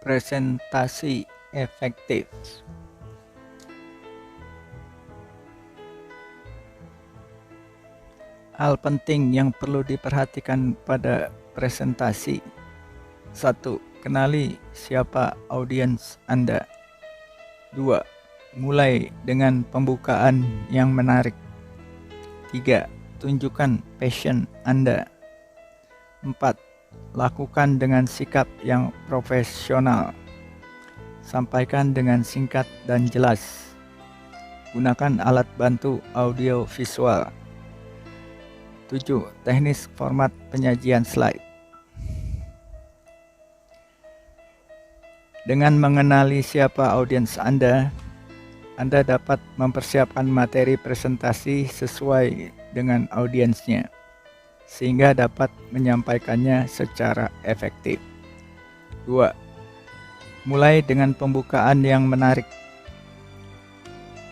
Presentasi efektif. Hal penting yang perlu diperhatikan pada presentasi. 1. Kenali siapa audiens Anda. 2. Mulai dengan pembukaan yang menarik. 3. Tunjukkan passion Anda. 4. Lakukan dengan sikap yang profesional. Sampaikan dengan singkat dan jelas. Gunakan alat bantu audio visual. 7. Teknis format penyajian slide. Dengan mengenali siapa audiens Anda dapat mempersiapkan materi presentasi sesuai dengan audiensnya, sehingga dapat menyampaikannya secara efektif. 2. Mulai dengan pembukaan yang menarik.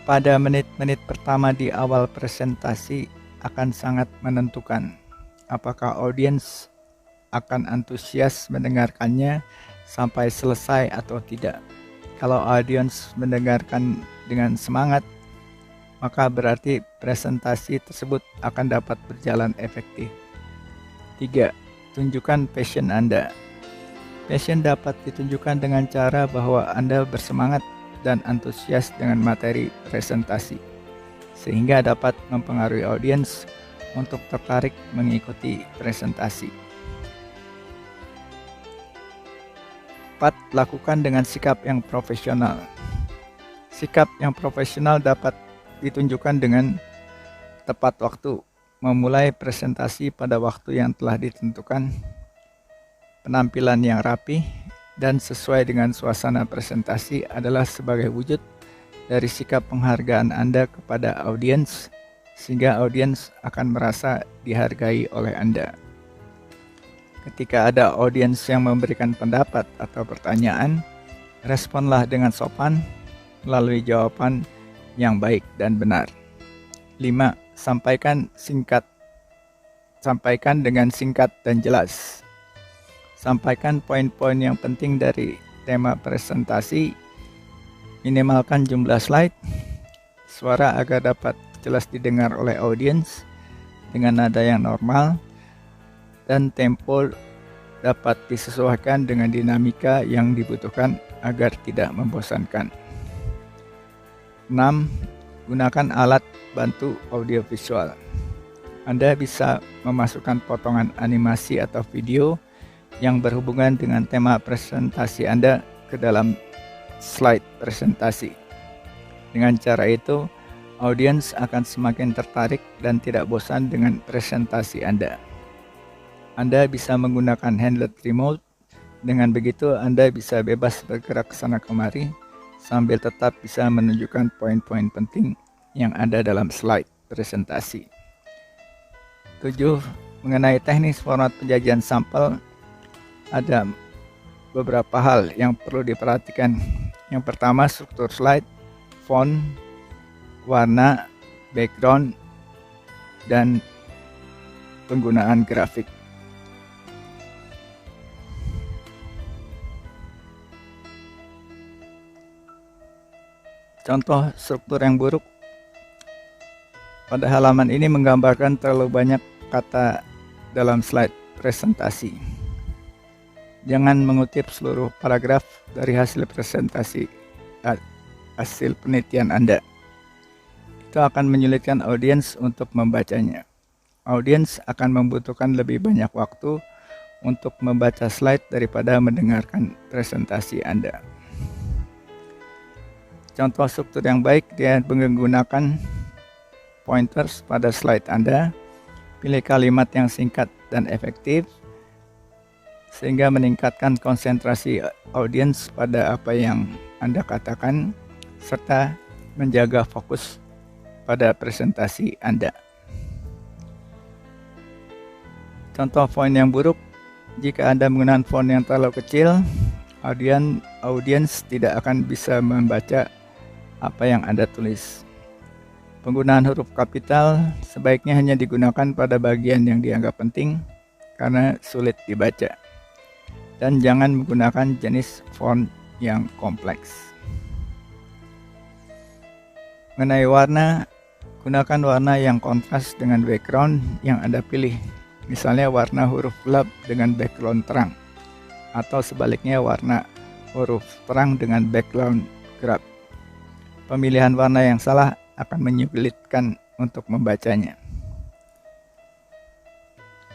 Pada menit-menit pertama di awal presentasi akan sangat menentukan apakah audiens akan antusias mendengarkannya sampai selesai atau tidak. Kalau audiens mendengarkan dengan semangat, maka berarti presentasi tersebut akan dapat berjalan efektif. 3. Tunjukkan passion Anda. Passion dapat ditunjukkan dengan cara bahwa Anda bersemangat dan antusias dengan materi presentasi, sehingga dapat mempengaruhi audiens untuk tertarik mengikuti presentasi. 4. Lakukan dengan sikap yang profesional. Sikap yang profesional dapat ditunjukkan dengan tepat waktu, memulai presentasi pada waktu yang telah ditentukan, penampilan yang rapi, dan sesuai dengan suasana presentasi adalah sebagai wujud dari sikap penghargaan Anda kepada audiens, sehingga audiens akan merasa dihargai oleh Anda. Ketika ada audiens yang memberikan pendapat atau pertanyaan, responlah dengan sopan melalui jawaban yang baik dan benar. 5. Sampaikan dengan singkat dan jelas. Sampaikan poin-poin yang penting dari tema presentasi. Minimalkan jumlah slide, suara agar dapat jelas didengar oleh audiens dengan nada yang normal, dan tempo dapat disesuaikan dengan dinamika yang dibutuhkan agar tidak membosankan. 6. Gunakan alat bantu audiovisual. Anda bisa memasukkan potongan animasi atau video yang berhubungan dengan tema presentasi Anda ke dalam slide presentasi. Dengan cara itu, audiens akan semakin tertarik dan tidak bosan dengan presentasi Anda. Anda bisa menggunakan handheld remote. Dengan begitu, Anda bisa bebas bergerak ke sana kemari sambil tetap bisa menunjukkan poin-poin penting yang ada dalam slide presentasi. 7. Mengenai teknis format penyajian sampel, ada beberapa hal yang perlu diperhatikan. Yang pertama, struktur slide, font, warna, background, dan penggunaan grafik. Contoh struktur yang buruk. Pada halaman ini menggambarkan terlalu banyak kata dalam slide presentasi. Jangan mengutip seluruh paragraf dari hasil presentasi, hasil penelitian Anda. Itu akan menyulitkan audiens untuk membacanya. Audiens akan membutuhkan lebih banyak waktu untuk membaca slide daripada mendengarkan presentasi Anda. Contoh struktur yang baik dia menggunakan pointers pada slide Anda. Pilih kalimat yang singkat dan efektif sehingga meningkatkan konsentrasi audiens pada apa yang Anda katakan serta menjaga fokus pada presentasi Anda. Contoh font yang buruk, jika Anda menggunakan font yang terlalu kecil, audiens tidak akan bisa membaca apa yang Anda tulis. Penggunaan huruf kapital sebaiknya hanya digunakan pada bagian yang dianggap penting karena sulit dibaca. dan jangan menggunakan jenis font yang kompleks. Mengenai warna, gunakan warna yang kontras dengan background yang Anda pilih. Misalnya warna huruf gelap dengan background terang, atau sebaliknya warna huruf terang dengan background gelap. Pemilihan warna yang salah akan menyulitkan untuk membacanya.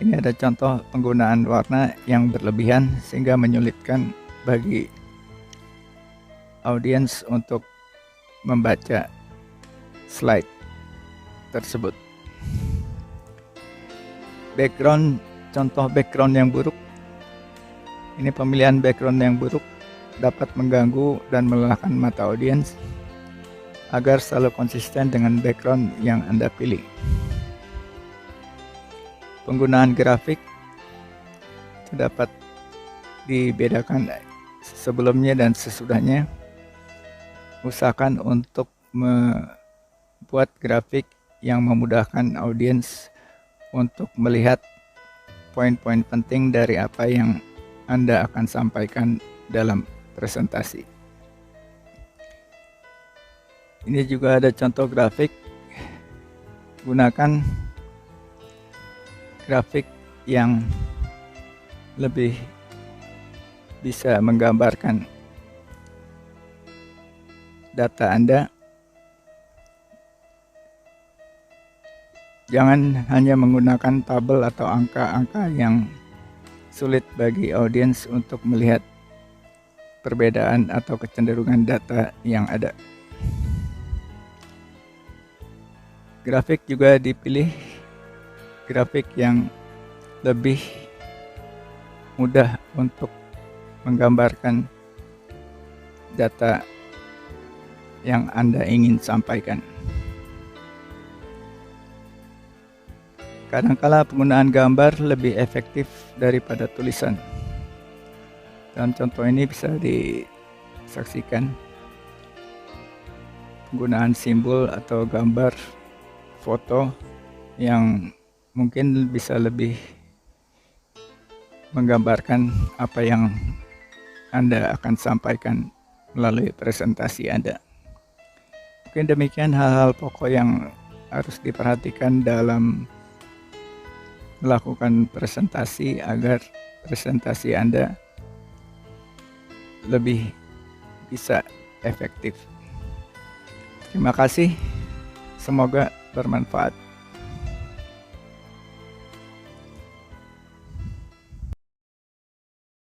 Ini ada contoh penggunaan warna yang berlebihan sehingga menyulitkan bagi audiens untuk membaca slide tersebut. Background, contoh background yang buruk. Ini pemilihan background yang buruk dapat mengganggu dan melelahkan mata audiens agar selalu konsisten dengan background yang Anda pilih. Penggunaan grafik itu dapat dibedakan sebelumnya dan sesudahnya. Usahakan untuk membuat grafik yang memudahkan audiens untuk melihat poin-poin penting dari apa yang Anda akan sampaikan dalam presentasi. Ini juga ada contoh grafik. Gunakan grafik yang lebih bisa menggambarkan data Anda. Jangan hanya menggunakan tabel atau angka-angka yang sulit bagi audiens untuk melihat perbedaan atau kecenderungan data yang ada. Grafik juga dipilih grafik yang lebih mudah untuk menggambarkan data yang Anda ingin sampaikan. Kadangkala penggunaan gambar lebih efektif daripada tulisan. Dalam contoh ini bisa disaksikan penggunaan simbol atau gambar foto yang mungkin bisa lebih menggambarkan apa yang Anda akan sampaikan melalui presentasi Anda. Mungkin demikian hal-hal pokok yang harus diperhatikan dalam melakukan presentasi agar presentasi Anda lebih bisa efektif. Terima kasih, semoga bermanfaat.